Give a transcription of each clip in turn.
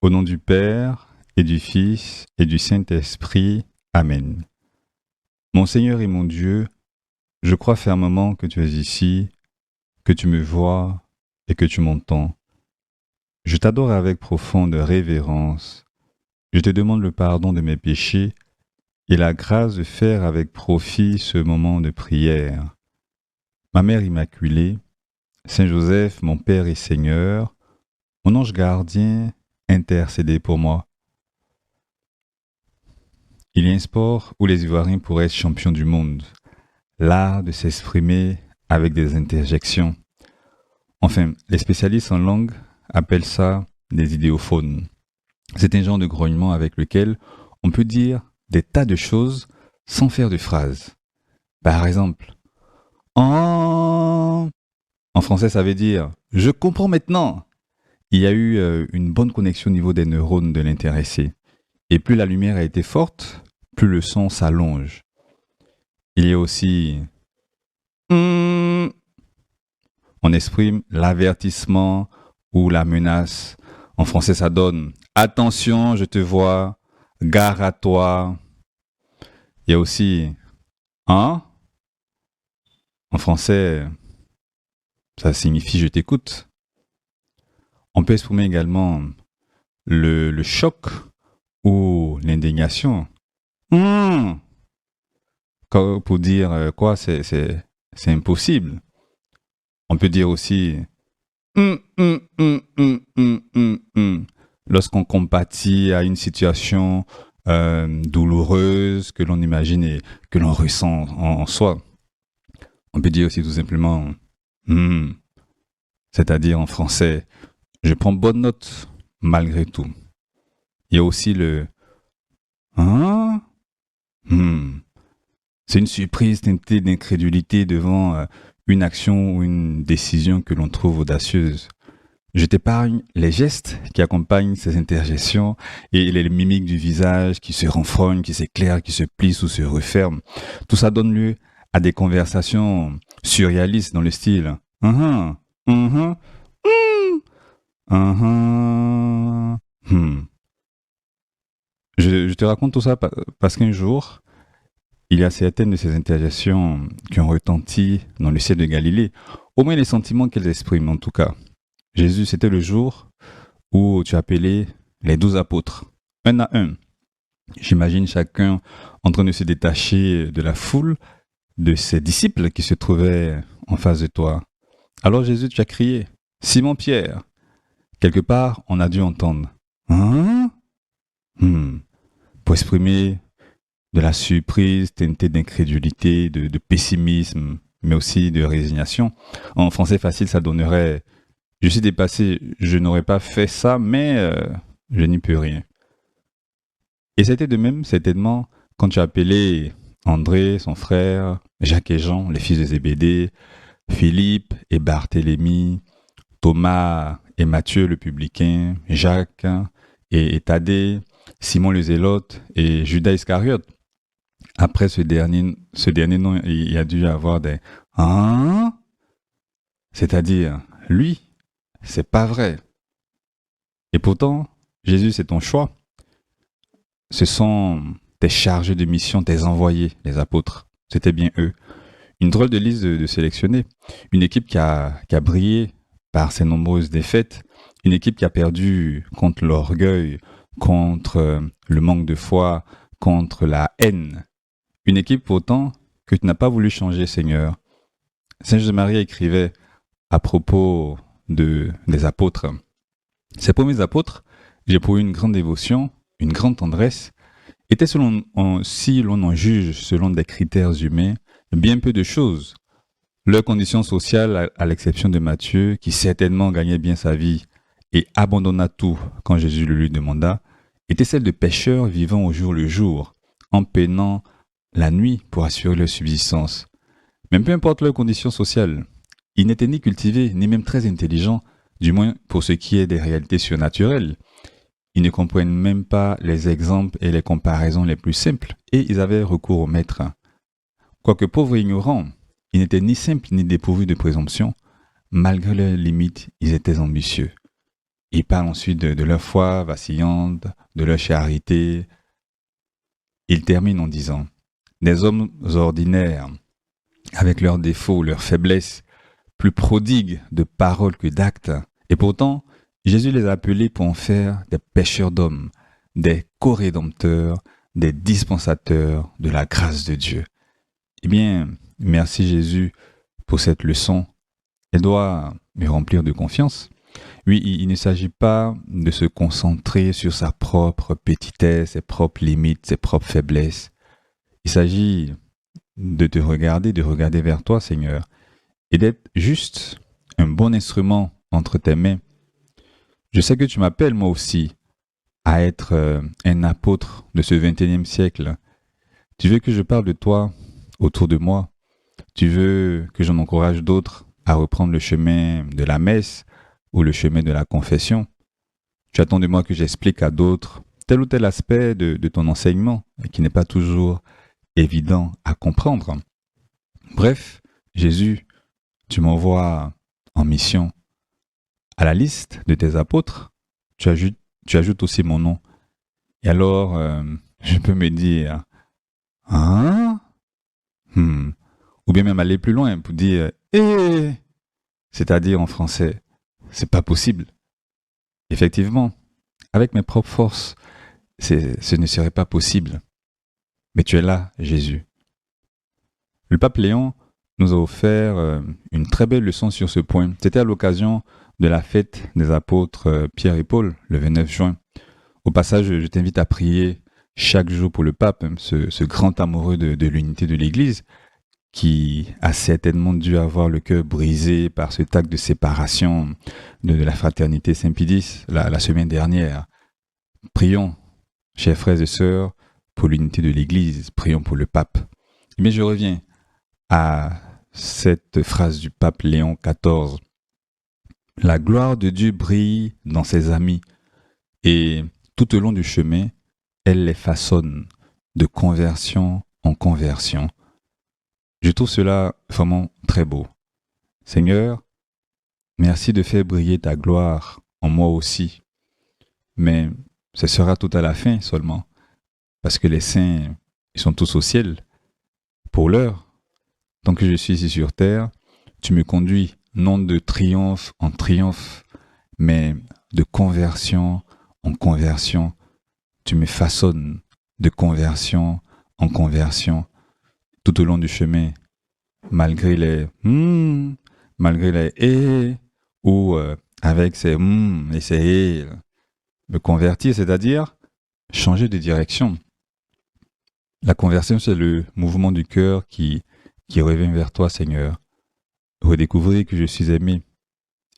Au nom du Père, et du Fils, et du Saint-Esprit. Amen. Mon Seigneur et mon Dieu, je crois fermement que tu es ici, que tu me vois et que tu m'entends. Je t'adore avec profonde révérence. Je te demande le pardon de mes péchés et la grâce de faire avec profit ce moment de prière. Ma Mère Immaculée, Saint Joseph, mon Père et Seigneur, mon ange gardien, intercédez pour moi. Il y a un sport où les Ivoiriens pourraient être champions du monde, l'art de s'exprimer avec des interjections. Enfin, les spécialistes en langue appellent ça des idéophones. C'est un genre de grognement avec lequel on peut dire des tas de choses sans faire de phrases. Par exemple, en français, ça veut dire je comprends maintenant. Il y a eu une bonne connexion au niveau des neurones de l'intéressé. Et plus la lumière a été forte, plus le son s'allonge. Il y a aussi on exprime l'avertissement ou la menace. En français, ça donne attention, je te vois, gare à toi. Il y a aussi hein. En français, ça signifie je t'écoute. On peut exprimer également le choc ou l'indignation. Pour dire quoi, c'est impossible. On peut dire aussi hum, hum, hum, hum, hum, hum, hum. Lorsqu'on compatit à une situation douloureuse que l'on imagine et que l'on ressent en soi. On peut dire aussi tout simplement hum, c'est-à-dire en français, je prends bonne note malgré tout. Il y a aussi le hein. C'est une surprise teintée d'incrédulité devant une action ou une décision que l'on trouve audacieuse. Je t'épargne les gestes qui accompagnent ces interjections et les mimiques du visage qui se renfrognent, qui s'éclairent, qui se plissent ou se referment. Tout ça donne lieu à des conversations surréalistes dans le style uh-huh, uh-huh, uh-huh, Je te raconte tout ça parce qu'un jour, il y a certaines de ces interjections qui ont retenti dans le ciel de Galilée, au moins les sentiments qu'elles expriment en tout cas. Jésus, c'était le jour où tu appelais les 12 apôtres, un à un. J'imagine chacun en train de se détacher de la foule de ses disciples qui se trouvaient en face de toi. Alors Jésus, tu as crié, Simon-Pierre. Quelque part, on a dû entendre. Hein? Pour exprimer de la surprise teintée d'incrédulité, de pessimisme, mais aussi de résignation. En français facile, ça donnerait « Je suis dépassé, je n'aurais pas fait ça, mais je n'y peux rien ». Et c'était de même, certainement, quand tu as appelé André, son frère, Jacques et Jean, les fils de Zébédée, Philippe et Barthélemy, Thomas et Matthieu le publicain, Jacques et Thaddée, Simon le Zélote et Judas Iscariote. Après ce dernier nom, il y a dû y avoir des « hein ?» C'est-à-dire, lui, c'est pas vrai. Et pourtant, Jésus, c'est ton choix. Ce sont tes chargés de mission, tes envoyés, les apôtres. C'était bien eux. Une drôle de liste de sélectionnés. Une équipe qui a brillé par ses nombreuses défaites. Une équipe qui a perdu contre l'orgueil, contre le manque de foi, contre la haine. Une équipe pourtant que tu n'as pas voulu changer, Seigneur. Saint José-Marie écrivait à propos des apôtres. Ces premiers apôtres, j'ai pour eux une grande dévotion, une grande tendresse, étaient si l'on en juge selon des critères humains, bien peu de choses. Leur condition sociale, à l'exception de Matthieu, qui certainement gagnait bien sa vie et abandonna tout quand Jésus le lui demanda, était celle de pêcheurs vivant au jour le jour, en peinant la nuit pour assurer leur subsistance. Mais peu importe leur condition sociale, ils n'étaient ni cultivés, ni même très intelligents, du moins pour ce qui est des réalités surnaturelles. Ils ne comprennent même pas les exemples et les comparaisons les plus simples, et ils avaient recours au maître. Quoique pauvres et ignorants, ils n'étaient ni simples ni dépourvus de présomption. Malgré leurs limites, ils étaient ambitieux. Il parle ensuite de leur foi vacillante, de leur charité. Il termine en disant, des hommes ordinaires, avec leurs défauts, leurs faiblesses, plus prodigues de paroles que d'actes. Et pourtant, Jésus les a appelés pour en faire des pêcheurs d'hommes, des co-rédempteurs, des dispensateurs de la grâce de Dieu. Eh bien, merci Jésus pour cette leçon. Elle doit me remplir de confiance. Oui, il ne s'agit pas de se concentrer sur sa propre petitesse, ses propres limites, ses propres faiblesses. Il s'agit de te regarder, de regarder vers toi, Seigneur, et d'être juste un bon instrument entre tes mains. Je sais que tu m'appelles moi aussi à être un apôtre de ce 21e siècle. Tu veux que je parle de toi autour de moi. Tu veux que j'en encourage d'autres à reprendre le chemin de la messe ou le chemin de la confession. Tu attends de moi que j'explique à d'autres tel ou tel aspect de ton enseignement qui n'est pas toujours évident à comprendre. Bref, Jésus, tu m'envoies en mission. À la liste de tes apôtres, tu ajoutes aussi mon nom. Et alors, je peux me dire, hein? Ou bien même aller plus loin pour dire, c'est-à-dire en français, c'est pas possible. Effectivement, avec mes propres forces, ce ne serait pas possible. Mais tu es là, Jésus. Le pape Léon nous a offert une très belle leçon sur ce point. C'était à l'occasion de la fête des apôtres Pierre et Paul, le 29 juin. Au passage, je t'invite à prier chaque jour pour le pape, ce grand amoureux de l'unité de l'Église, qui a certainement dû avoir le cœur brisé par ce acte de séparation de la fraternité Saint-Pédis la semaine dernière. Prions, chers frères et sœurs, pour l'unité de l'Église, prions pour le pape. Mais je reviens à cette phrase du pape Léon XIV. La gloire de Dieu brille dans ses amis et tout au long du chemin, elle les façonne de conversion en conversion. Je trouve cela vraiment très beau. Seigneur, merci de faire briller ta gloire en moi aussi. Mais ce sera tout à la fin seulement, parce que les saints, ils sont tous au ciel. Pour l'heure, tant que je suis ici sur terre, tu me conduis non de triomphe en triomphe, mais de conversion en conversion. Tu me façonnes de conversion en conversion tout au long du chemin, malgré les malgré les ou avec ces et ces me convertir, c'est-à-dire changer de direction. La conversion, c'est le mouvement du cœur qui revient vers toi, Seigneur. Redécouvrir que je suis aimé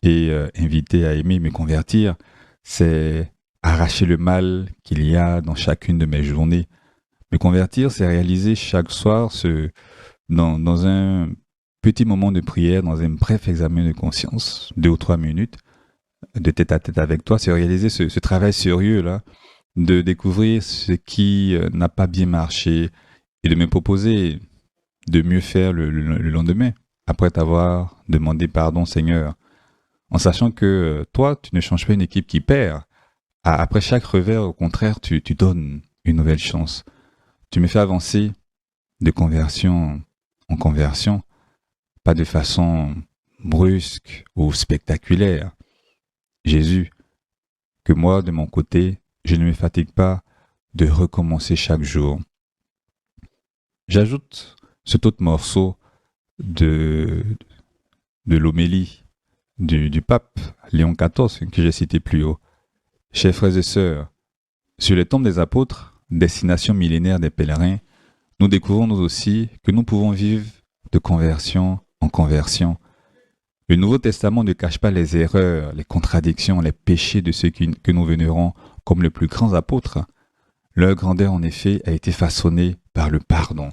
et invité à aimer, me convertir, c'est arracher le mal qu'il y a dans chacune de mes journées. Me convertir, c'est réaliser chaque soir dans un petit moment de prière, dans un bref examen de conscience, 2 ou 3 minutes, de tête à tête avec toi, c'est réaliser ce travail sérieux-là, de découvrir ce qui n'a pas bien marché et de me proposer de mieux faire le lendemain, après t'avoir demandé pardon, Seigneur, en sachant que toi, tu ne changes pas une équipe qui perd. Après chaque revers, au contraire, tu donnes une nouvelle chance. Tu me fais avancer de conversion en conversion, pas de façon brusque ou spectaculaire. Jésus, que moi, de mon côté, je ne me fatigue pas de recommencer chaque jour. J'ajoute cet autre morceau de l'homélie du pape Léon XIV que j'ai cité plus haut. Chers frères et sœurs, sur les tombes des apôtres, destination millénaire des pèlerins, nous découvrons nous aussi que nous pouvons vivre de conversion en conversion. Le Nouveau Testament ne cache pas les erreurs, les contradictions, les péchés de ceux que nous vénérons comme les plus grands apôtres. Leur grandeur, en effet, a été façonnée par le pardon.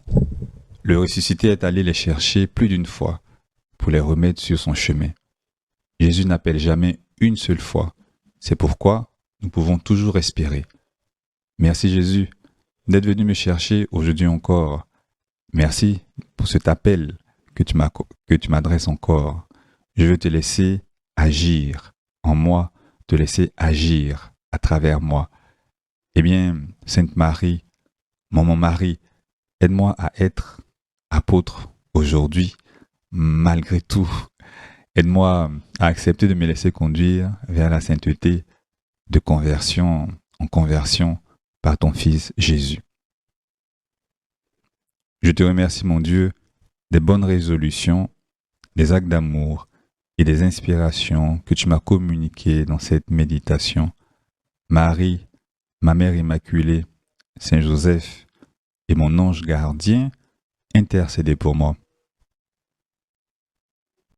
Le ressuscité est allé les chercher plus d'une fois pour les remettre sur son chemin. Jésus n'appelle jamais une seule fois. C'est pourquoi nous pouvons toujours espérer. Merci Jésus d'être venu me chercher aujourd'hui encore. Merci pour cet appel que tu m'adresses encore. Je veux te laisser agir en moi te laisser agir à travers moi. Eh bien, Sainte Marie, Maman Marie, aide-moi à être apôtre aujourd'hui, malgré tout. Aide-moi à accepter de me laisser conduire vers la sainteté de conversion en conversion par ton Fils Jésus. Je te remercie, mon Dieu, des bonnes résolutions, des actes d'amour et des inspirations que tu m'as communiquées dans cette méditation. Marie, ma Mère Immaculée, Saint Joseph et mon ange gardien, intercédez pour moi.